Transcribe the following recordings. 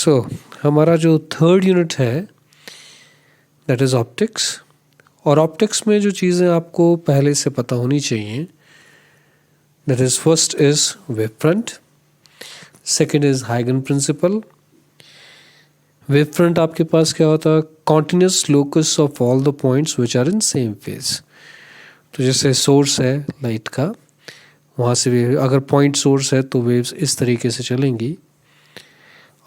सो हमारा जो third unit है दैट इज़ ऑप्टिक्स। और ऑप्टिक्स में जो चीज़ें आपको पहले से पता होनी चाहिए, that is first is wave front, second is हाइगन प्रिंसिपल। वेव फ्रंट आपके पास क्या होता है, continuous locus of all the points which are in same phase. तो जैसे सोर्स है लाइट का, वहाँ से वेव, अगर पॉइंट सोर्स है तो वेव्स इस तरीके से चलेंगी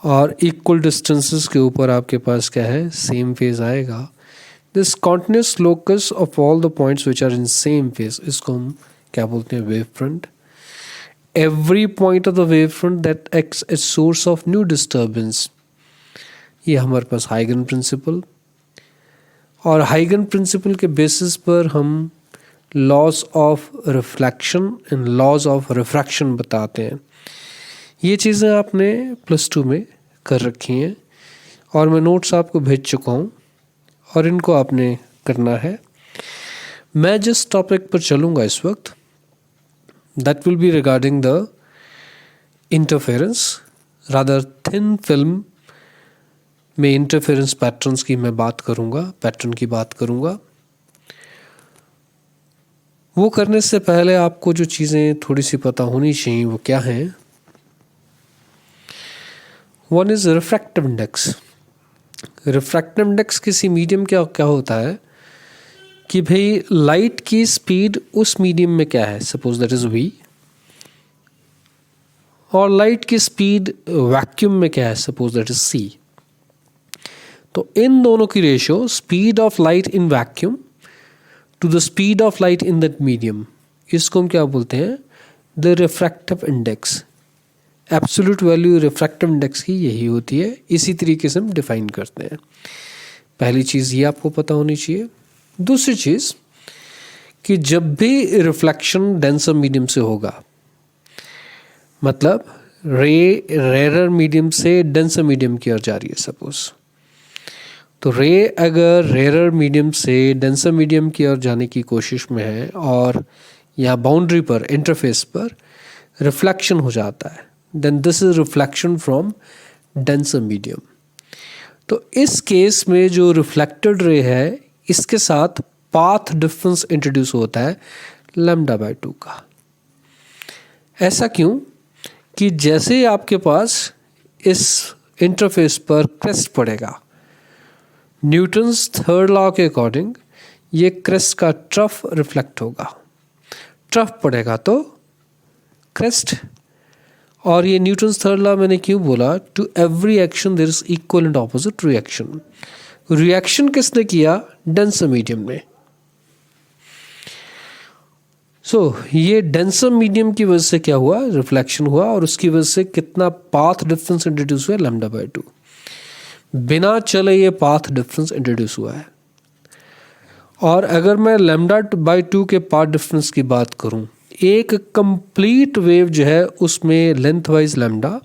और इक्वल डिस्टेंसेस के ऊपर आपके पास क्या है, सेम फेज आएगा। This continuous locus of all the points which are in same phase, इसको हम क्या बोलते हैं, wave front. Every point of the wave front that acts as source of new disturbance, ये हमारे पास हाइगन प्रिंसिपल। और हाइगन प्रिंसिपल के बेसिस पर हम laws of reflection and laws of refraction बताते हैं। ये चीज़ें आपने +2 में कर रखी हैं और मैं नोट्स आपको भेज चुका हूँ और इनको आपने करना है। मैं जिस टॉपिक पर चलूँगा इस वक्त, that will B regarding the interference. Rather thin film में इंटरफेरेंस पैटर्न्स की मैं बात करूँगा, पैटर्न की बात करूँगा। वो करने से पहले आपको जो चीज़ें थोड़ी सी पता होनी चाहिए वो क्या हैं। One is refractive index. Refractive index किसी मीडियम क्या क्या होता है कि भाई लाइट की स्पीड उस मीडियम में क्या है, सपोज दैट इज़ v, और लाइट की स्पीड वैक्यूम में क्या है, सपोज दैट इज़ c। तो इन दोनों की ratio, speed of light in vacuum to the speed of light in that medium, इसको हम क्या बोलते हैं, the refractive index. Absolute value refractive index की यही होती है। इसी तरीके से हम डिफाइन करते हैं। पहली चीज़ ये आपको पता होनी चाहिए। दूसरी चीज़ कि जब भी रिफ्लेक्शन डेंसर मीडियम से होगा, मतलब रे रेरर मीडियम से डेंसर मीडियम की ओर जा रही है सपोज, तो रे अगर रेरर मीडियम से डेंसर मीडियम की ओर जाने की कोशिश में है और यहाँ बाउंड्री पर, इंटरफेस पर रिफ्लेक्शन हो जाता है, then this is reflection from denser medium. तो इस केस में जो रिफ्लेक्टेड रे है, इसके साथ पाथ डिफरेंस इंट्रोड्यूस होता है λ/2 का। ऐसा क्यों कि जैसे ही आपके पास इस इंटरफेस पर क्रेस्ट पड़ेगा, न्यूटन्स थर्ड लॉ के अकॉर्डिंग ये क्रेस्ट का ट्रफ रिफ्लेक्ट होगा। ट्रफ पड़ेगा तो क्रेस्ट। और ये न्यूटन्स थर्ड लॉ मैंने क्यों बोला, to every action there is equal and opposite reaction. Reaction किसने किया, डेंसर मीडियम ने। ये डेंसर मीडियम की वजह से क्या हुआ, रिफ्लेक्शन हुआ, और उसकी वजह से कितना पाथ डिफरेंस इंट्रोड्यूस हुआ, λ/2। बिना चले ये पाथ डिफरेंस इंट्रोड्यूस हुआ है। और अगर मैं λ/2 के पाथ डिफरेंस की बात करूं, एक कंप्लीट वेव जो है उसमें लेंथ वाइज λ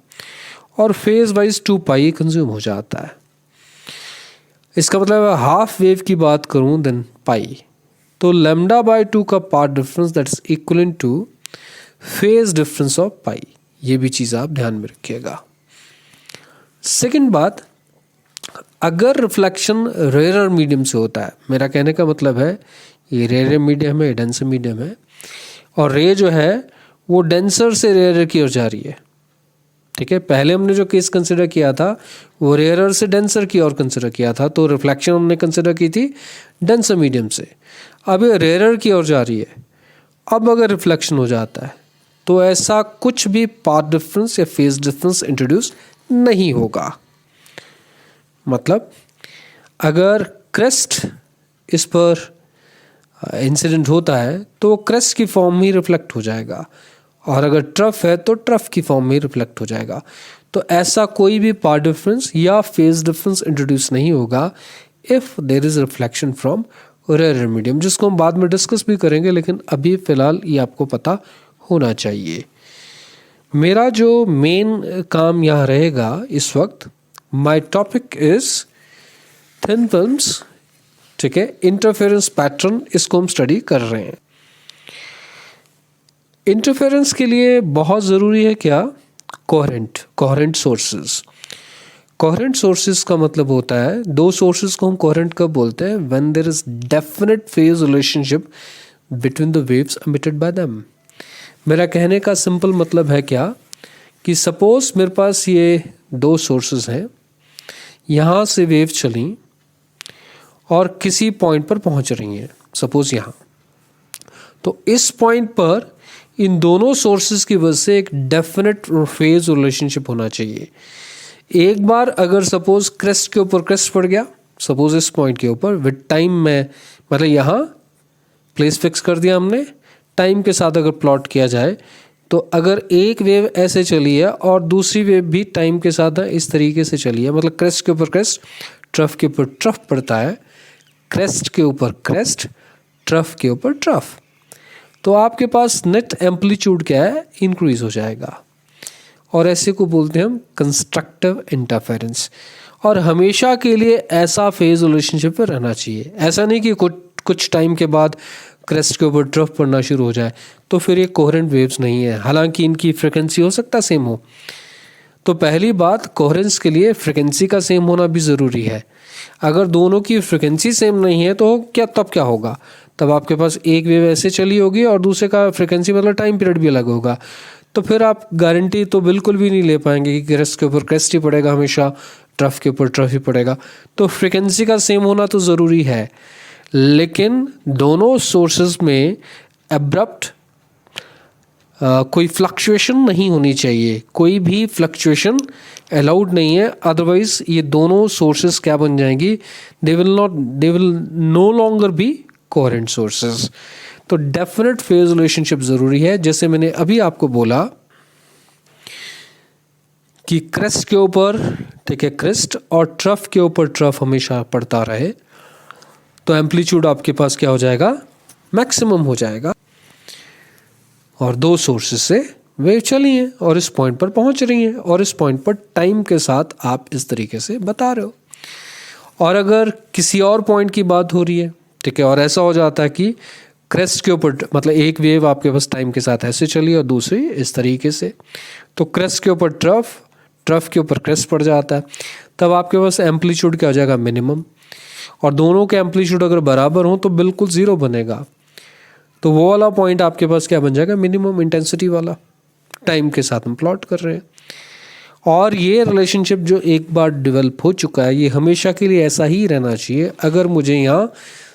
और फेज वाइज 2π कंज्यूम हो जाता है। इसका मतलब हाफ वेव की बात करूं देन पाई, तो λ/2 का path difference that is equal to phase difference of pi. ये भी चीज़ आप ध्यान में रखिएगा। सेकंड बात, अगर रिफ्लेक्शन रेयर मीडियम से होता है, मेरा कहने का मतलब है ये रेयर मीडियम है, डेंसर मीडियम है, और रे जो है वो डेंसर से रेयर की ओर जा रही है। ठीक है, पहले हमने जो केस कंसिडर किया था वो रेयरर से डेंसर की ओर कंसिडर किया था, तो रिफ्लेक्शन हमने कंसिडर की थी डेंसर मीडियम से। अब ये रेयरर की ओर जा रही है। अब अगर रिफ्लेक्शन हो जाता है तो ऐसा कुछ भी पाथ डिफरेंस या फेज डिफरेंस इंट्रोड्यूस नहीं होगा। मतलब अगर क्रेस्ट इस पर इंसिडेंट होता है तो क्रेस्ट की फॉर्म ही रिफ्लेक्ट हो जाएगा, और अगर ट्रफ है तो ट्रफ की फॉर्म में रिफ्लेक्ट हो जाएगा। तो ऐसा कोई भी पाथ डिफरेंस या फेज डिफरेंस इंट्रोड्यूस नहीं होगा if there is reflection from rare medium, जिसको हम बाद में डिस्कस भी करेंगे, लेकिन अभी फिलहाल ये आपको पता होना चाहिए। मेरा जो मेन काम यहाँ रहेगा इस वक्त, my topic is thin films. ठीक है, इंटरफेरेंस पैटर्न, इसको हम स्टडी कर रहे हैं। इंटरफेरेंस के लिए बहुत ज़रूरी है क्या, कोहेरेंट सोर्सेज। कोहेरेंट सोर्सेज का मतलब होता है, दो सोर्सेज को हम कोहेरेंट कब बोलते हैं, when there is definite phase relationship between the waves emitted by them. मेरा कहने का सिंपल मतलब है क्या कि सपोज मेरे पास ये दो सोर्सेज हैं, यहाँ से वेव चली और किसी पॉइंट पर पहुँच रही हैं, सपोज यहाँ। तो इस पॉइंट पर इन दोनों सोर्सेज की वजह से एक डेफिनेट फेज रिलेशनशिप होना चाहिए। एक बार अगर सपोज क्रेस्ट के ऊपर क्रेस्ट पड़ गया, सपोज इस पॉइंट के ऊपर, विद टाइम में मतलब यहाँ प्लेस फिक्स कर दिया हमने, टाइम के साथ अगर प्लॉट किया जाए तो अगर एक वेव ऐसे चली है और दूसरी वेव भी टाइम के साथ इस तरीके से चली है, मतलब क्रेस्ट के ऊपर क्रेस्ट, ट्रफ के ऊपर ट्रफ पड़ता है, क्रेस्ट के ऊपर क्रेस्ट, ट्रफ के ऊपर ट्रफ, तो आपके पास नेट एम्पलीट्यूड क्या है, इंक्रीज हो जाएगा। और ऐसे को बोलते हैं हम कंस्ट्रक्टिव इंटरफेरेंस। और हमेशा के लिए ऐसा फेज रिलेशनशिप में रहना चाहिए। ऐसा नहीं कि कुछ टाइम के बाद क्रेस्ट के ऊपर ट्रफ पड़ना शुरू हो जाए, तो फिर ये कोहेरेंट वेव्स नहीं है, हालांकि इनकी फ्रिक्वेंसी हो सकता है सेम हो। तो पहली बात, कोहेरेंस के लिए फ्रिक्वेंसी का सेम होना भी ज़रूरी है। अगर दोनों की फ्रिक्वेंसी सेम नहीं है तो तब क्या होगा, तब आपके पास एक वेव ऐसे चली होगी और दूसरे का फ्रिक्वेंसी मतलब टाइम पीरियड भी अलग होगा, तो फिर आप गारंटी तो बिल्कुल भी नहीं ले पाएंगे कि क्रेस्ट के ऊपर क्रेस्ट ही पड़ेगा हमेशा, ट्रफ के ऊपर ट्रफ ही पड़ेगा। तो फ्रिक्वेंसी का सेम होना तो ज़रूरी है, लेकिन दोनों सोर्सेज में एब्रप्ट कोई फ्लक्चुएशन नहीं होनी चाहिए, कोई भी फ्लक्चुएशन अलाउड नहीं है, अदरवाइज ये दोनों सोर्सेज क्या बन जाएंगी, they will no longer be coherent sources. तो डेफिनेट फेज रिलेशनशिप जरूरी है। जैसे मैंने अभी आपको बोला कि क्रेस्ट के ऊपर, ठीक है, क्रेस्ट और ट्रफ के ऊपर ट्रफ हमेशा पड़ता रहे, तो एम्पलीट्यूड आपके पास क्या हो जाएगा, मैक्सिमम हो जाएगा। और दो सोर्सेज से वेव चली हैं और इस पॉइंट पर पहुंच रही हैं, और इस पॉइंट पर टाइम के साथ आप इस तरीके से बता रहे हो। और अगर किसी और पॉइंट की बात हो रही है, ठीक है, और ऐसा हो जाता है कि क्रेस्ट के ऊपर मतलब एक वेव आपके पास टाइम के साथ ऐसे चली और दूसरी इस तरीके से, तो क्रेस्ट के ऊपर ट्रफ, ट्रफ के ऊपर क्रेस्ट पड़ जाता है, तब आपके पास एम्पलीट्यूड क्या हो जाएगा, मिनिमम। और दोनों के एम्पलीट्यूड अगर बराबर हो तो बिल्कुल ज़ीरो बनेगा, तो वो वाला पॉइंट आपके पास क्या बन जाएगा, मिनिमम इंटेंसिटी वाला, टाइम के साथ हम प्लॉट कर रहे हैं। और ये रिलेशनशिप जो एक बार डेवलप हो चुका है, ये हमेशा के लिए ऐसा ही रहना चाहिए। अगर मुझे यहाँ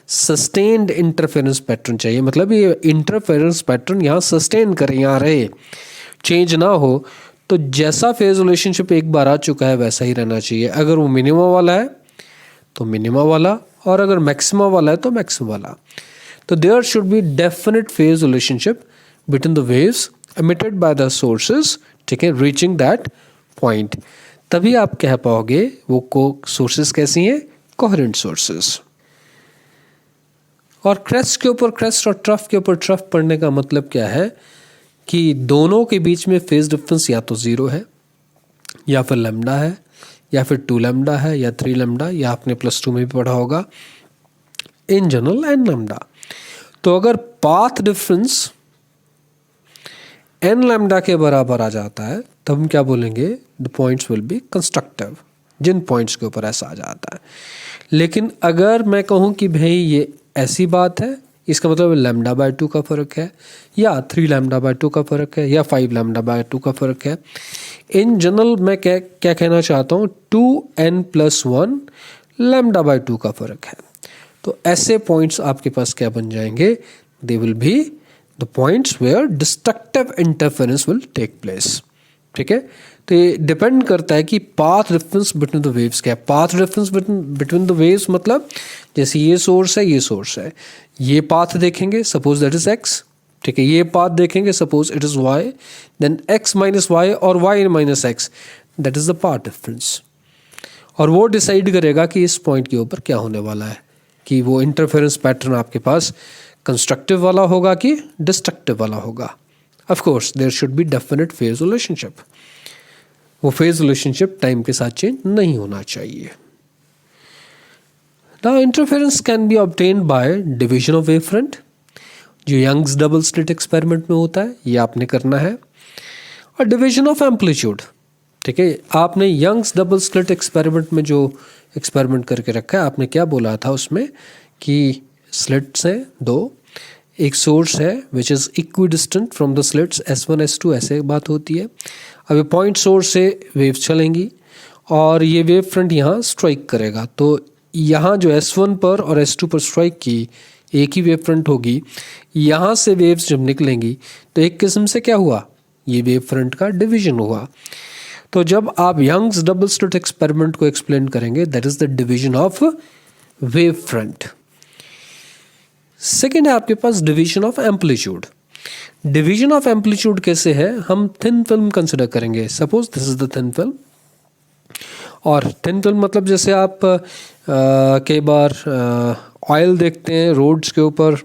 सस्टेन्ड इंटरफेरेंस पैटर्न चाहिए, मतलब ये इंटरफेरेंस पैटर्न यहाँ सस्टेन करे, यहाँ रहे, चेंज ना हो, तो जैसा फेज रिलेशनशिप एक बार आ चुका है वैसा ही रहना चाहिए। अगर वो मिनिमा वाला है तो मिनिमा वाला, और अगर मैक्सिमा वाला है तो मैक्सिमा वाला। तो there should be definite phase relationship between the waves emitted by the sources, ठीक है, reaching that point, तभी आप कह पाओगे वो सोर्सेस कैसी हैं, कोहेरेंट सोर्सेस। और क्रेस्ट के ऊपर क्रेस्ट और ट्रफ के ऊपर ट्रफ पड़ने का मतलब क्या है कि दोनों के बीच में फेज डिफरेंस या तो ज़ीरो है, या फिर लैम्डा है, या फिर 2 लैम्डा है, या 3 लैम्डा, या आपने +2 में भी पढ़ा होगा, इन जनरल n लैम्डा। तो अगर पाथ डिफरेंस n लैम्डा के बराबर आ जाता है तब हम क्या बोलेंगे, the points will be constructive, जिन पॉइंट्स के ऊपर ऐसा आ जाता है। लेकिन अगर मैं कहूँ कि भाई ये ऐसी बात है, इसका मतलब λ/2 का फ़र्क है, या 3 λ/2 का फ़र्क है, या 5 λ/2 का फ़र्क है, इन जनरल मैं क्या कहना चाहता हूँ, 2n+1 λ/2 का फ़र्क है। तो ऐसे पॉइंट्स आपके पास क्या बन जाएंगे, they will be the points where destructive interference will take place, ठीक है। तो ये डिपेंड करता है कि path difference between the waves क्या है। Path difference between the waves मतलब जैसे ये सोर्स है, ये सोर्स है, ये पाथ देखेंगे, सपोज दैट इज x, ठीक है, ये पाथ देखेंगे, suppose it is y, then x - y और y - x, that is the path difference. और वो डिसाइड करेगा कि इस पॉइंट के ऊपर क्या होने वाला है, कि वो इंटरफेरेंस पैटर्न आपके पास कंस्ट्रक्टिव वाला होगा कि डिस्ट्रक्टिव वाला होगा। Of course there should be definite phase relationship, वो फेज रिलेशनशिप टाइम के साथ चेंज नहीं होना चाहिए। Now interference can be obtained by division of wave front, जो यंग्स डबल स्लिट एक्सपेरिमेंट में होता है, ये आपने करना है, और डिवीजन ऑफ एम्पलीट्यूड, ठीक है, आपने यंग्स डबल स्लिट एक्सपेरिमेंट में जो एक्सपेरिमेंट करके रखा है, आपने क्या बोला था उसमें कि स्लिट्स हैं दो, एक सोर्स है which is equidistant from the slits S1 S2, ऐसे बात होती है। अभी पॉइंट सोर्स से वेव्स चलेंगी और ये वेव फ्रंट यहाँ स्ट्राइक करेगा, तो यहाँ जो S1 पर और S2 पर स्ट्राइक की एक ही वेव फ्रंट होगी, यहाँ से वेव्स जब निकलेंगी तो एक किस्म से क्या हुआ, ये वेव फ्रंट का डिवीजन हुआ। तो जब आप यंग्स डबल स्लिट एक्सपेरिमेंट को एक्सप्लेन करेंगे, that is the division of wave front. Second है आपके पास division of amplitude. Division of amplitude कैसे है, हम थिन फिल्म कंसिडर करेंगे। Suppose this is the thin film, और थिन फिल्म मतलब जैसे आप कई बार ऑयल देखते हैं रोड्स के ऊपर,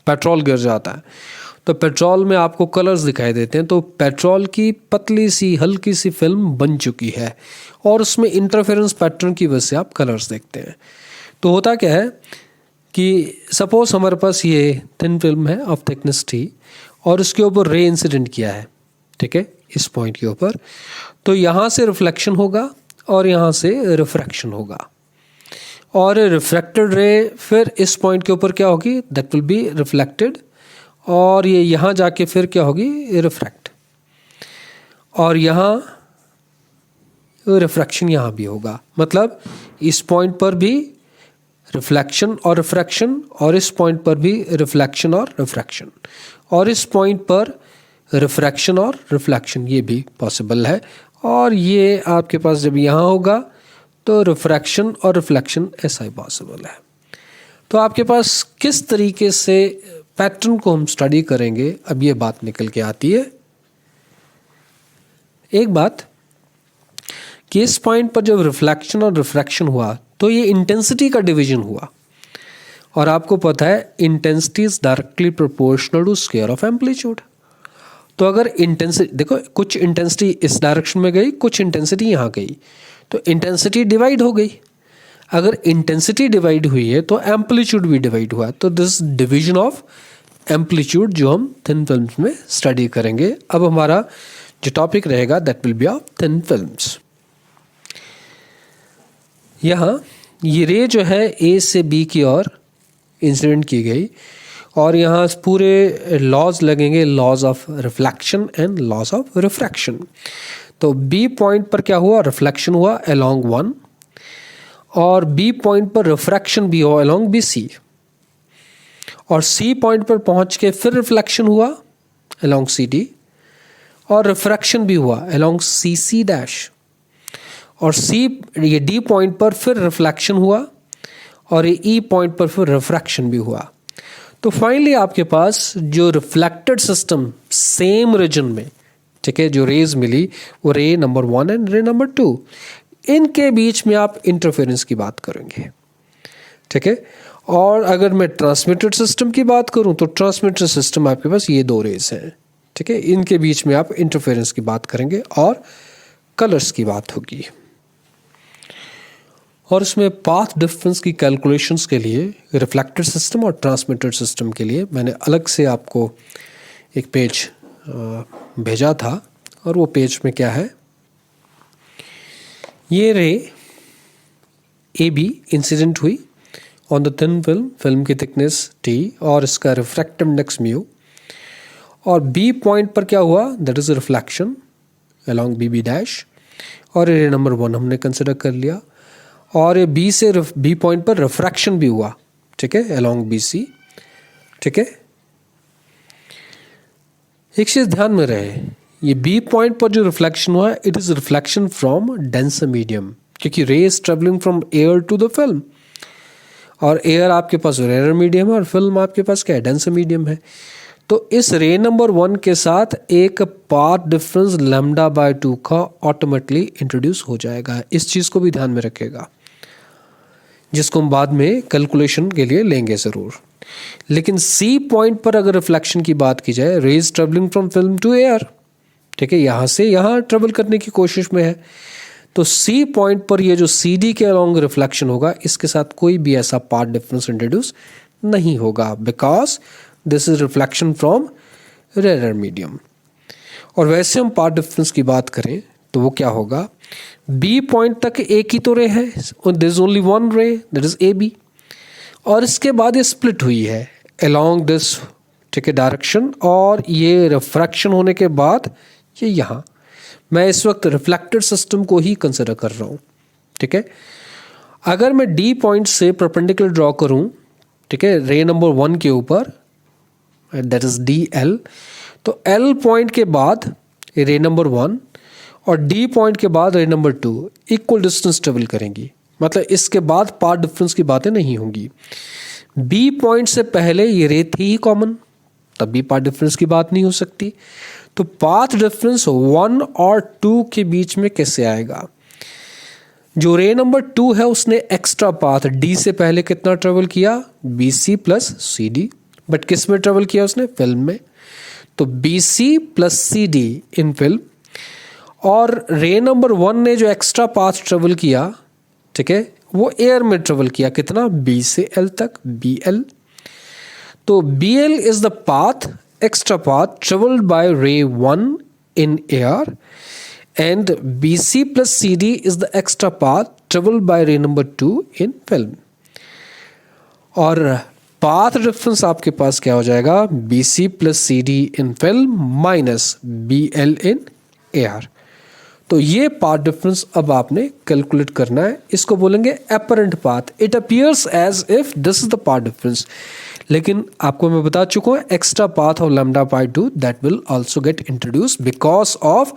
पेट्रोल गिर जाता है तो पेट्रोल में आपको कलर्स दिखाई देते हैं, तो पेट्रोल की पतली सी हल्की सी फिल्म बन चुकी है और उसमें इंटरफेरेंस पैटर्न की वजह से आप कलर्स देखते हैं। तो होता क्या है कि सपोज हमारे पास ये थिन फिल्म है ऑफ थिकनेस T और उसके ऊपर रे इंसिडेंट किया है, ठीक है, इस पॉइंट के ऊपर, तो यहाँ से रिफ्लेक्शन होगा और यहाँ से रिफ्रैक्शन होगा, और रिफ्रैक्टेड रे फिर इस पॉइंट के ऊपर क्या होगी, दैट विल बी रिफ्लेक्टेड, और ये यहाँ जाके फिर क्या होगी, रिफ्रैक्ट, और यहाँ रिफ्रैक्शन यहाँ भी होगा। मतलब इस पॉइंट पर भी रिफ्लेक्शन और रिफ्रैक्शन, और इस पॉइंट पर भी रिफ्लेक्शन और रिफ्रैक्शन, और इस पॉइंट पर रिफ्रैक्शन और रिफ्लेक्शन, ये भी पॉसिबल है। और ये आपके पास जब यहाँ होगा तो रिफ्रैक्शन और रिफ्लेक्शन ऐसा ही पॉसिबल है। तो आपके पास किस तरीके से पैटर्न को हम स्टडी करेंगे, अब ये बात निकल के आती है। एक बात कि इस पॉइंट पर जब रिफ्लेक्शन और रिफ्रैक्शन हुआ तो ये इंटेंसिटी का डिवीजन हुआ, और आपको पता है intensity is directly proportional to square of amplitude. तो अगर इंटेंसिटी देखो, कुछ इंटेंसिटी इस डायरेक्शन में गई, कुछ इंटेंसिटी यहाँ गई, तो इंटेंसिटी डिवाइड हो गई। अगर इंटेंसिटी डिवाइड हुई है तो एम्पलीट्यूड भी डिवाइड हुआ, तो दिस डिवीजन ऑफ एम्पलीट्यूड जो हम थिन फिल्म्स में स्टडी करेंगे। अब हमारा जो टॉपिक रहेगा that will B of thin films. यहाँ ये रे जो है A से B की ओर इंसिडेंट की गई, और यहाँ पूरे लॉज लगेंगे, laws of reflection and laws of refraction. तो B पॉइंट पर क्या हुआ, रिफ्लेक्शन हुआ अलोंग 1, और B पॉइंट पर रिफ्रैक्शन भी हुआ अलोंग BC, और C पॉइंट पर पहुंच के फिर रिफ्लेक्शन हुआ अलोंग CD, और रिफ्रैक्शन भी हुआ अलोंग CC डैश, और ये D पॉइंट पर फिर रिफ्लेक्शन हुआ, और ये E पॉइंट पर फिर रिफ्रैक्शन भी हुआ। तो फाइनली आपके पास जो रिफ्लेक्टेड सिस्टम सेम रीजन में, ठीक है, जो रेज मिली वो रे नंबर 1 एंड रे नंबर 2, इनके बीच में आप इंटरफेरेंस की बात करेंगे, ठीक है। और अगर मैं ट्रांसमिटेड सिस्टम की बात करूं तो ट्रांसमिटेड सिस्टम आपके पास ये दो रेज हैं, ठीक है, इनके बीच में आप इंटरफेरेंस की बात करेंगे और कलर्स की बात होगी। और इसमें पाथ डिफरेंस की कैलकुलेशंस के लिए रिफ्लेक्टेड सिस्टम और ट्रांसमिटेड सिस्टम के लिए मैंने अलग से आपको एक पेज भेजा था, और वो पेज में क्या है, ये रे AB इंसिडेंट हुई ऑन द थिन फिल्म की थिकनेस T और इसका रिफ्रैक्टिव इंडेक्स म्यू, और B पॉइंट पर क्या हुआ, that is reflection along BB dash, और रे नंबर 1 हमने कंसिडर कर लिया, और ये B पॉइंट पर रिफ्रैक्शन भी हुआ, ठीक है, अलोंग BC, ठीक है। एक चीज ध्यान में रहे, ये B पॉइंट पर जो रिफ्लेक्शन हुआ it is reflection from denser medium, क्योंकि ray is travelling from air to the film, और एयर आपके पास रेयर मीडियम है और फिल्म आपके पास क्या है, डेंसर मीडियम है। तो इस रे नंबर 1 के साथ एक पाथ डिफरेंस λ/2 का ऑटोमेटिकली इंट्रोड्यूस हो जाएगा। इस चीज को भी ध्यान में रखेगा, जिसको हम बाद में कैलकुलेशन के लिए लेंगे ज़रूर। लेकिन C पॉइंट पर अगर रिफ्लेक्शन की बात की जाए, rays travelling from film to air, ठीक है, यहाँ से यहाँ ट्रेवल करने की कोशिश में है, तो C पॉइंट पर ये जो CD के अलोंग रिफ्लेक्शन होगा, इसके साथ कोई भी ऐसा पाथ डिफरेंस इंट्रोड्यूस नहीं होगा, because this is reflection from rare medium. और वैसे हम पाथ डिफरेंस की बात करें तो वो क्या होगा, बी पॉइंट तक एक ही तो रे है, देयर इज ओनली वन रे दैट इज ए बी, और इसके बाद ये स्प्लिट हुई है अलोंग दिस, ठीक है, डायरेक्शन, और ये रिफ्रैक्शन होने के बाद ये यहाँ, मैं इस वक्त रिफ्लेक्टेड सिस्टम को ही कंसिडर कर रहा हूँ, ठीक है। अगर मैं डी पॉइंट से परपेंडिकुलर ड्रॉ करूँ, ठीक है, रे नंबर 1 के ऊपर, दैट इज डी एल, तो एल पॉइंट के बाद रे नंबर 1 और डी पॉइंट के बाद रे नंबर 2 इक्वल डिस्टेंस ट्रेवल करेंगी, मतलब इसके बाद पाथ डिफरेंस की बातें नहीं होंगी। बी पॉइंट से पहले ये रे थी ही कॉमन, तब भी पाथ डिफरेंस की बात नहीं हो सकती। तो पाथ डिफरेंस 1 और 2 के बीच में कैसे आएगा, जो रे नंबर 2 है उसने एक्स्ट्रा पाथ डी से पहले कितना ट्रेवल किया, B C plus C D, but किस में ट्रेवल किया उसने, फिल्म में, तो B C plus C D in film. और रे नंबर 1 ने जो एक्स्ट्रा पाथ ट्रेवल किया, ठीक है, वो एयर में ट्रेवल किया, कितना, बी से एल तक, बी एल। तो B L is the path, extra path travelled by ray 1 in air, and BC plus CD is the extra path traveled by ray number 2 in film. और path difference आपके पास क्या हो जाएगा, BC plus CD in film minus BL in air। तो ये path difference अब आपने कैलकुलेट करना है, इसको बोलेंगे apparent path। It appears as if this is the path difference, लेकिन आपको मैं बता चुका हूँ extra path of lambda by 2 that will also get introduced because of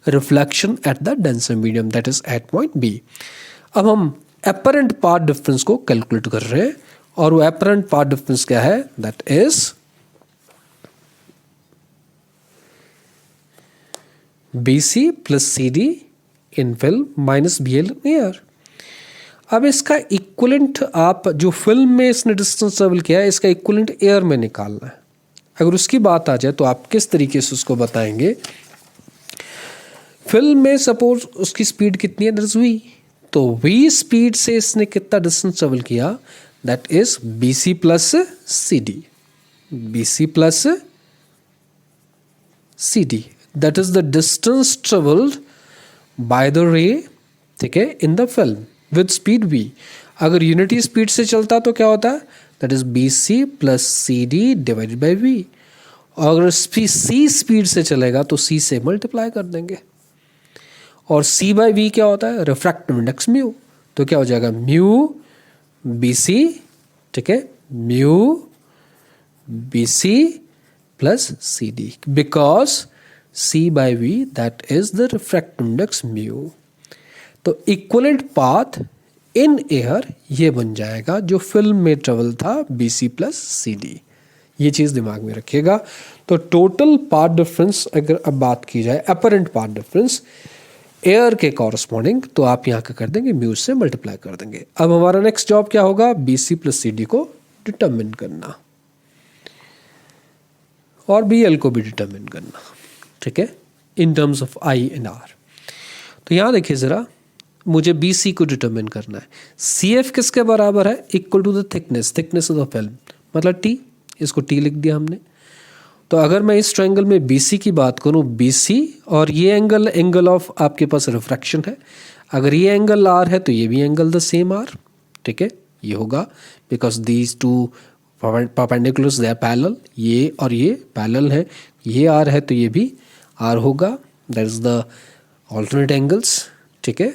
reflection at the denser medium that is at point B. अब हम apparent path difference को calculate कर रहे हैं, और वो एपरेंट पाथ डिफरेंस क्या है, that is B C plus C D in film minus B L in air. अब इसका इक्वलेंट आप जो फिल्म में इसने डिस्टेंस ट्रेवल किया है, इसका इक्वलेंट एयर में निकालना है। अगर उसकी बात आ जाए तो आप किस तरीके से उसको बताएंगे, फिल्म में सपोज उसकी स्पीड कितनी है, दैट इज वी, तो वी स्पीड से इसने कितना डिस्टेंस ट्रेवल किया, that is B C plus C D, B C plus C D, that is the distance travelled by the ray, ठीक है, in the film with speed V. अगर unity speed से चलता तो क्या होता है, that is B C plus C D divided by V, और अगर सी स्पीड से चलेगा तो सी से मल्टीप्लाई कर देंगे, और C बाई वी क्या होता है, रिफ्रैक्टिव इंडेक्स म्यू, तो क्या हो जाएगा, म्यू बी सी, ठीक है, mu B C plus C D, because C by V that is the refractive index mu. तो इक्वलेंट पाथ इन एयर ये बन जाएगा जो फिल्म में ट्रेवल था, B C plus C D, ये चीज़ दिमाग में रखिएगा। तो टोटल पाथ डिफरेंस अगर अब बात की जाए, अपरेंट पाथ डिफरेंस एयर के कॉरस्पॉन्डिंग, तो आप यहाँ का कर देंगे म्यू से मल्टीप्लाई कर देंगे। अब हमारा नेक्स्ट जॉब क्या होगा, B C plus C D को डिटरमिन करना और बी एल को भी डिटरमिन करना, ठीक है, in terms of I and R. तो यहाँ देखिए ज़रा, मुझे बी सी को डिटरमिन करना है। सी एफ किसके बराबर है, equal to the thickness of the film, मतलब टी, इसको टी लिख दिया हमने। तो अगर मैं इस ट्रायंगल में BC की बात करूं, BC, और ये एंगल ऑफ आपके पास रिफ्रैक्शन है, अगर ये एंगल R है तो ये भी एंगल द सेम R, ठीक है, ये होगा, because these two perpendiculars they are parallel, ये और ये पैरेलल है, ये R है तो ये भी R होगा, that is the alternate angles, ठीक है।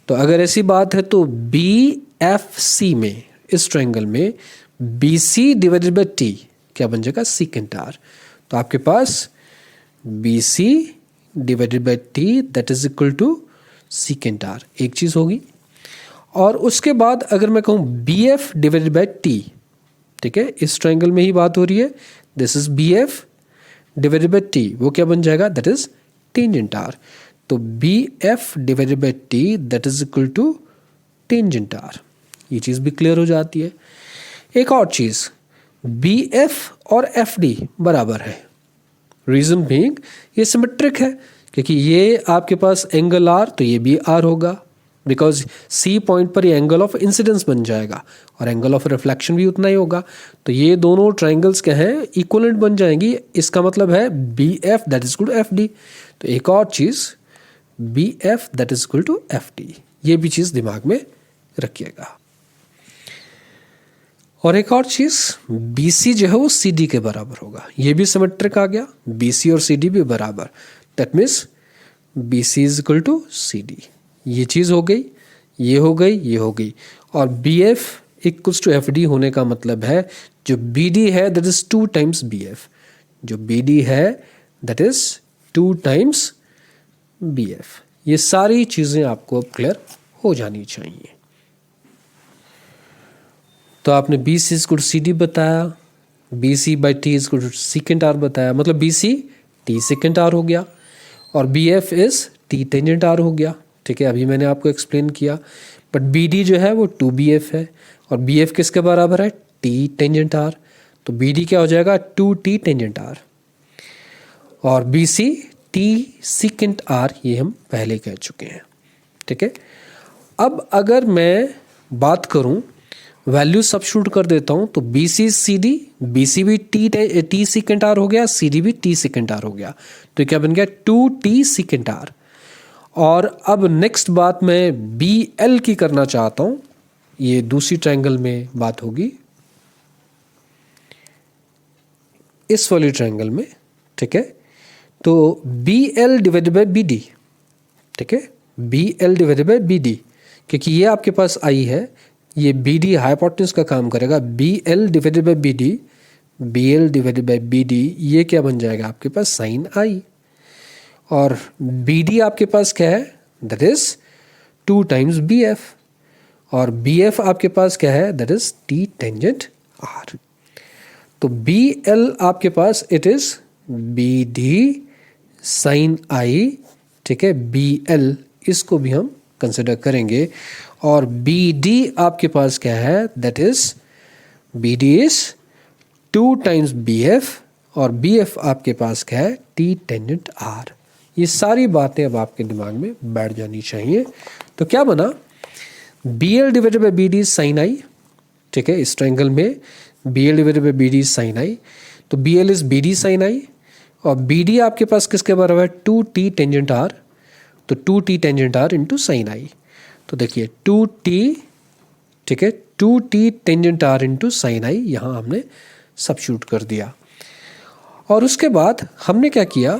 तो अगर ऐसी बात है तो BFC में, इस ट्रायंगल में BC डिवाइडेड बाई T क्या बन जाएगा, सीकेंट आर। तो आपके पास BC divided by T that is equal to secant R, एक चीज़ होगी। और उसके बाद अगर मैं कहूँ BF डिवाइडेड बाई T, ठीक है, इस ट्रायंगल में ही बात हो रही है, this is BF divided by T, वो क्या बन जाएगा, दैट इज टेंजेंट आर। तो BF divided by T that is equal to tangent R, ये चीज़ भी क्लियर हो जाती है। एक और चीज़, BF और FD बराबर है, रीजन बीइंग ये सिमेट्रिक है, क्योंकि ये आपके पास एंगल R तो ये भी R होगा, बिकॉज C पॉइंट पर ये एंगल ऑफ इंसिडेंस बन जाएगा और एंगल ऑफ रिफ्लेक्शन भी उतना ही होगा। तो ये दोनों ट्रायंगल्स क्या हैं, इक्वलेंट बन जाएंगी। इसका मतलब है BF that is equal to FD। तो एक और चीज़, B F that is equal to F T. ये भी चीज दिमाग में रखिएगा। और एक और चीज, बी सी जो है वो सी डी के बराबर होगा। ये भी सिमेट्रिक आ गया, बी सी और सी डी भी बराबर, that means B C is equal to C D. ये चीज हो गई, ये हो गई, ये हो गई। और B F equals to F D होने का मतलब है जो बी डी है that is 2 times B F, जो बी डी है that is 2 times B F. ये सारी चीजें आपको अब क्लियर हो जानी चाहिए। तो आपने B C is C D बताया, B C by T is secant r बताया, मतलब B C T secant r हो गया और B F is T tangent r हो गया। ठीक है, अभी मैंने आपको एक्सप्लेन किया। बट बी डी जो है वो 2 बी एफ है और बी एफ किसके बराबर है, टी टेंजेंट आर। तो बी डी क्या हो जाएगा, 2 टी टेंजेंट आर। और B C T secant R, ये हम पहले कह चुके हैं। ठीक है, अब अगर मैं बात करूं, वैल्यू सब्स्टिट्यूट कर देता हूं, तो B C C D, B C भी टी सीकेंट आर हो गया, सी डी भी टी सीकेंट आर हो गया। तो क्या बन गया, 2 टी सीकेंट आर। और अब नेक्स्ट बात मैं बी एल की करना चाहता हूं, ये दूसरी ट्रायंगल में बात होगी, इस वाली ट्रायंगल में। ठीक है, तो B L divided by B D. ठीक है, B L divided by B D, क्योंकि ये आपके पास आई है, ये बी डी हाइपोटेन्यूज का काम करेगा। B L divided by B D, B L divided by B D, ये क्या बन जाएगा आपके पास, साइन आई। और बी डी आपके पास क्या है, that is 2 times B F. और बी एफ आपके पास क्या है, that is T tangent are. तो बी एल आपके पास it is B D sine i. ठीक है, बी एल इसको भी हम कंसिडर करेंगे। और बी डी आपके पास क्या है, that is B D is 2 times B F और बी एफ आपके पास क्या है, टी टेंजेंट आर। ये सारी बातें अब आपके दिमाग में बैठ जानी चाहिए। तो क्या बना, B L divided by B D sine i. ठीक है, इस ट्रायंगल में B L divided by B D sine i, तो B L is B D sine i. और बी डी आपके पास किसके बराबर है, 2 टी टेंजेंट आर। तो 2 T tangent are into sine i. तो देखिए 2 टी, ठीक है, 2 T tangent are into sine i, यहां हमने सब्स्टिट्यूट कर दिया। और उसके बाद हमने क्या किया,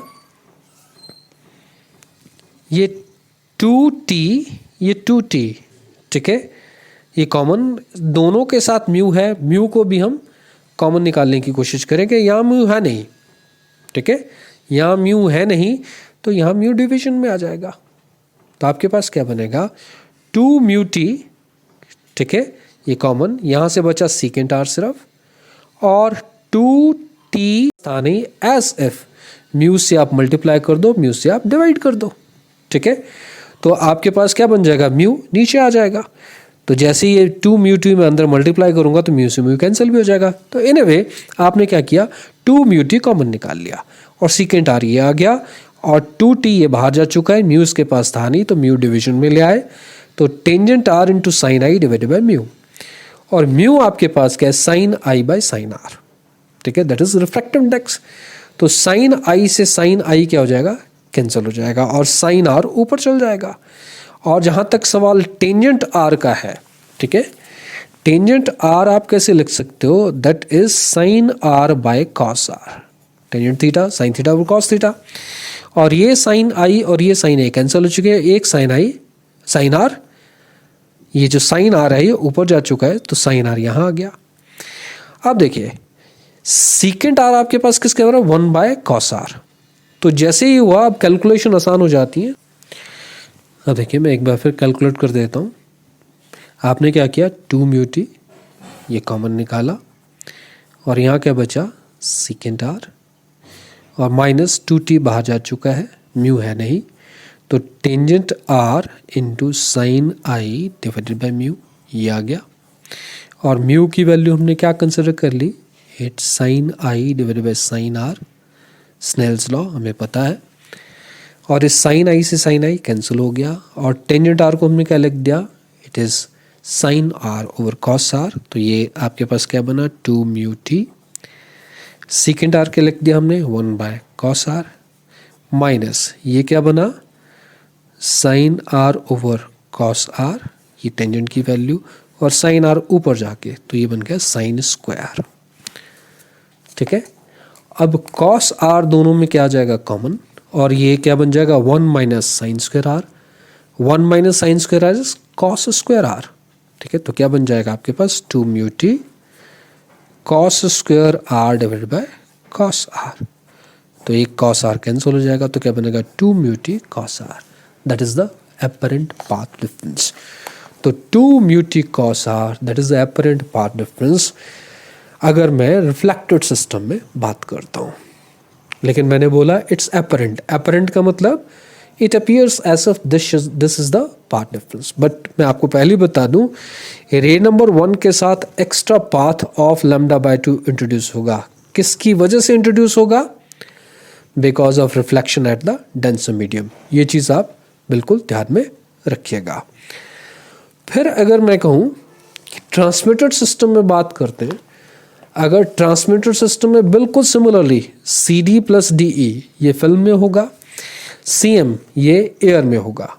ये 2t, ये 2t, ठीक है, ये कॉमन दोनों के साथ म्यू है, म्यू को भी हम कॉमन निकालने की कोशिश करेंगे। यहाँ म्यू है नहीं, ठीक है, यहाँ म्यू है नहीं, तो यहाँ म्यू डिवीजन में आ जाएगा। तो आपके पास क्या बनेगा, 2 म्यू टी, ठीक है, ये कॉमन, यहाँ से बचा सीकेंट आर सिर्फ, और 2t था नहीं, एज एफ म्यू से आप मल्टीप्लाई कर दो, म्यू से आप डिवाइड कर दो। ठीक है, तो आपके पास क्या बन जाएगा, म्यू नीचे आ जाएगा। तो जैसे ये 2 म्यू टी में अंदर मल्टीप्लाई करूंगा तो म्यू से म्यू कैंसिल भी हो जाएगा। तो इन ए वे आपने क्या किया, 2 म्यू टी कॉमन निकाल लिया और सीकेंट आर ये आ गया और 2t ये बाहर जा चुका है, म्यू इसके पास था नहीं, तो म्यू डिवीजन में ले आए। तो tangent are into sine I divided by mu, और म्यू आपके पास क्या है, sine I by sine R. ठीक है, दैट इज रिफ्रैक्टिव इंडेक्स। तो साइन आई से साइन आई क्या हो जाएगा, कैंसिल हो जाएगा और साइन आर ऊपर चल जाएगा। और जहां तक सवाल टेंजेंट आर का है, ठीक है, टेंजेंट आर आप कैसे लिख सकते हो, that is sine R by cos R. Tangent theta sine theta और कॉस थीटा, और ये साइन आई और ये साइन आई कैंसिल हो चुके हैं, एक साइन आई साइन आर, ये जो साइन आर है ये ऊपर जा चुका है, तो साइन आर यहां आ गया। अब देखिए सीकेंट आर आपके पास किसके बराबर, 1 बाय कॉस आर। तो जैसे ही हुआ अब कैलकुलेशन आसान हो जाती है। अब देखिए मैं एक बार फिर कैलकुलेट कर देता हूँ। आपने क्या किया, 2 म्यू टी ये कॉमन निकाला और यहाँ क्या बचा, सीकेंट आर, और माइनस 2t बाहर जा चुका है, म्यू है नहीं, तो tangent are into sine I divided by mu, ये आ गया। और म्यू की वैल्यू हमने क्या कंसिडर कर ली, it sine I divided by sine r, Snell's law हमें पता है। और इस साइन आई से साइन आई कैंसिल हो गया, और टेंजेंट आर को हमने क्या लिख दिया, it is sine R over cos R. तो ये आपके पास क्या बना, 2 म्यू टी, सीकेंट आर के लिख दिया हमने 1 बाय कॉस आर, माइनस ये क्या बना, sine R over cos R, ये टेंजेंट की वैल्यू, और साइन आर ऊपर जाके तो ये बन गया साइन स्क्वायर। ठीक है, अब कॉस आर दोनों में क्या आ जाएगा कॉमन, और ये क्या बन जाएगा 1 minus sine square R, 1 minus sine square R is cos square R. ठीक है, तो क्या बन जाएगा आपके पास 2 mu T cos square R divided by cos R. तो एक कॉस आर कैंसिल हो जाएगा, तो क्या बनेगा 2 mu T cos R, that is the apparent path difference. तो 2 mu T cos R that is the apparent path difference अगर मैं रिफ्लेक्टेड सिस्टम में बात करता हूँ। लेकिन मैंने बोला इट्स एपरेंट, एपरेंट का मतलब it appears as if this is the path difference. But मैं आपको पहले ही बता दूं, रे नंबर 1 के साथ extra path of lambda by 2 introduce होगा। किसकी वजह से इंट्रोड्यूस होगा? Because of reflection at the denser medium. ये चीज़ आप बिल्कुल ध्यान में रखिएगा। फिर अगर मैं कहूँ कि ट्रांसमिटेड सिस्टम में बात करते हैं, अगर ट्रांसमिटेड सिस्टम में बिल्कुल similarly C D plus D E ये फिल्म में होगा, सी एम ये एयर में होगा,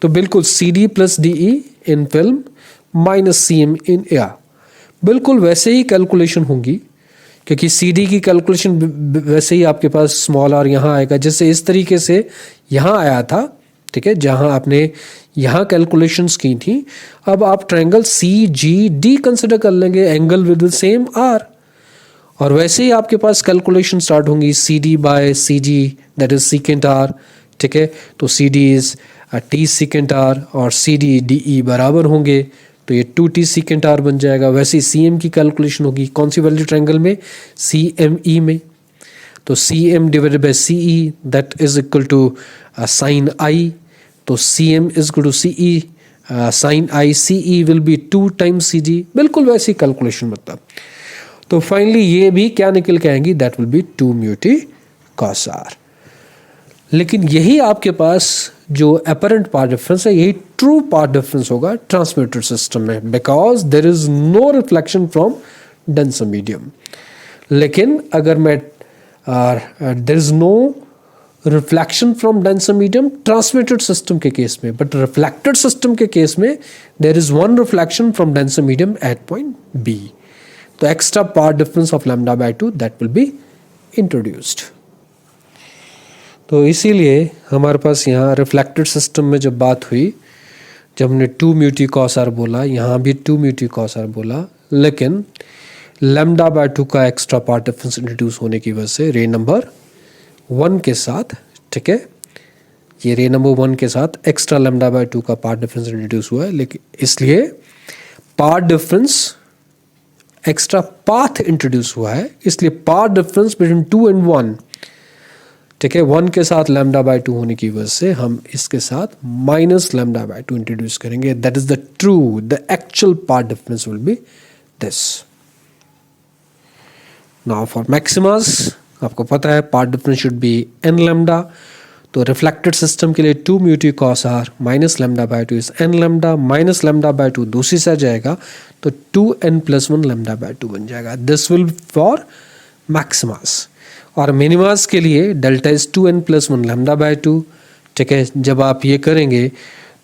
तो बिल्कुल C D plus D E in film minus C M in air, बिल्कुल वैसे ही कैलकुलेशन होगी, क्योंकि सी डी की कैलकुलेशन वैसे ही आपके पास स्मॉल आर यहाँ आएगा, जैसे इस तरीके से यहाँ आया था। ठीक है, जहाँ आपने यहाँ कैलकुलेशंस की थी, अब आप triangle C G D consider कर लेंगे, angle with the same R, और वैसे ही आपके पास कैलकुलेशन स्टार्ट होंगी C D by C G that is secant R. ठीक है, तो C D is T secant R और सी डी डी ई बराबर होंगे, तो ये 2t सीकेंट आर बन जाएगा। वैसे ही सी एम की कैलकुलेशन होगी कौन सी वैल्यू ट्रायंगल में, सी एम ई में, तो C M divided by C E that is equal to sine i, तो C M is equal to C E sine i, C E will be 2 times C G, बिल्कुल वैसी calculation मतलब। तो finally ये भी क्या निकल के आएंगी, that will be 2 mu T cos r. लेकिन यही आपके पास जो अपरेंट पाथ डिफरेंस है, यही ट्रू पाथ डिफरेंस होगा ट्रांसमिटेड सिस्टम में, because there is no reflection from denser medium. लेकिन अगर मैं there is no reflection from denser medium transmitted system के केस में, बट रिफ्लेक्टेड सिस्टम के केस में there is one reflection from denser medium at point B, तो extra path difference of lambda by 2 that will be introduced. तो इसीलिए हमारे पास यहाँ reflected system में जब बात हुई, जब हमने 2 म्यू टी कॉस आर बोला, यहाँ भी 2 म्यू टी कॉस आर बोला, लेकिन लैम्डा बाय 2 का एक्स्ट्रा पार्ट डिफरेंस इंट्रोड्यूस होने की वजह से रे नंबर 1 के साथ, ठीक है, ये रे नंबर 1 के साथ एक्स्ट्रा लैम्डा बाय 2 का पार्ट डिफरेंस इंट्रोड्यूस हुआ है। लेकिन इसलिए path difference extra path introduce हुआ है, इसलिए पार्ट डिफरेंस बिटवीन 2 एंड 1, ठीक है, 1 के साथ लैम्डा बाय 2 होने की वजह से हम इसके साथ माइनस लैम्डा बाय 2 इंट्रोड्यूस करेंगे। That is the true, the actual path difference will be this. Now for maximas, आपको पता है path difference should be n lambda, तो रिफ्लेक्टेड सिस्टम के लिए 2 mu T cos r minus lambda by 2 is n lambda, minus lambda by 2 दूसरी side जाएगा तो 2n + 1 lambda by 2 बन जाएगा। This will for maximas. और मिनिमास के लिए delta is 2n + 1 lambda by 2, ठीक है। जब आप ये करेंगे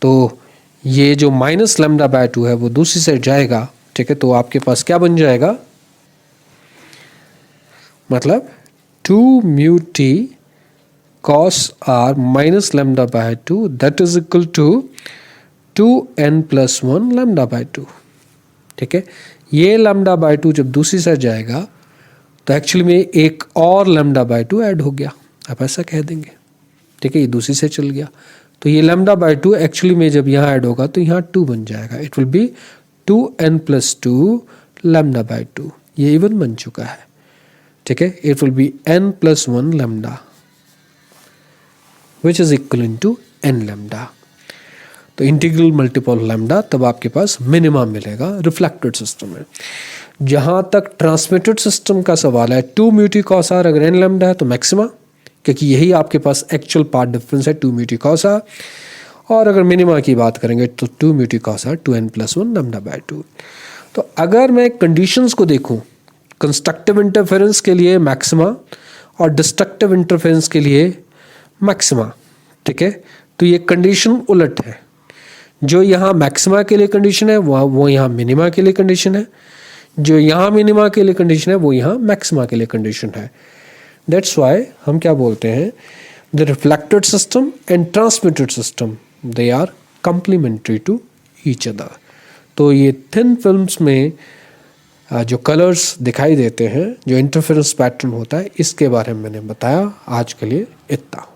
तो ये जो माइनस लैम्डा बाय 2 है वो दूसरी साइड जाएगा, ठीक है, तो आपके पास क्या बन जाएगा, मतलब 2 mu T cos r minus lambda by 2 that is equal to 2n + 1 lambda by 2, ठीक है। ये lambda by 2 जब दूसरी साइड जाएगा तो एक्चुअली में एक और lambda by 2 ऐड हो गया, आप ऐसा कह देंगे, ठीक है, ये दूसरी साइड चल गया तो ये lambda by 2 एक्चुअली में जब यहाँ ऐड होगा तो यहाँ 2 बन जाएगा। It will be 2n + 2 lambda by 2, ये इवन बन चुका है, ठीक है। It will be n + 1 lambda which is equivalent to n lambda। तो इंटीग्रल मल्टीपल लैम्डा तब आपके पास मिनिमम मिलेगा रिफ्लेक्टेड सिस्टम में। जहां तक ट्रांसमिटेड सिस्टम का सवाल है, 2 म्यू टी कॉस आर अगर n लैम्डा है तो मैक्सिमा, क्योंकि यही आपके पास एक्चुअल पार्ट डिफरेंस है 2 म्यू टी कॉस आर। और अगर मिनिमा की बात करेंगे तो 2 mu T cos r 2n + 1 lambda by 2। तो अगर मैं कंडीशंस को देखूं, कंस्ट्रक्टिव इंटरफेरेंस के लिए मैक्सिमा और डिस्ट्रक्टिव इंटरफेरेंस के लिए मैक्सिमा, ठीक है, तो ये कंडीशन उलट है, जो यहाँ मैक्सिमा के लिए कंडीशन है वो यहाँ मिनिमा के लिए कंडीशन है, जो यहाँ मिनिमा के लिए कंडीशन है वो यहाँ मैक्सिमा के लिए कंडीशन है। दैट्स वाई हम क्या बोलते हैं, the reflected system and transmitted system they are complementary to each other. तो ये थिन फिल्म्स में जो कलर्स दिखाई देते हैं, जो इंटरफेरेंस पैटर्न होता है, इसके बारे में मैंने बताया। आज के लिए इतना।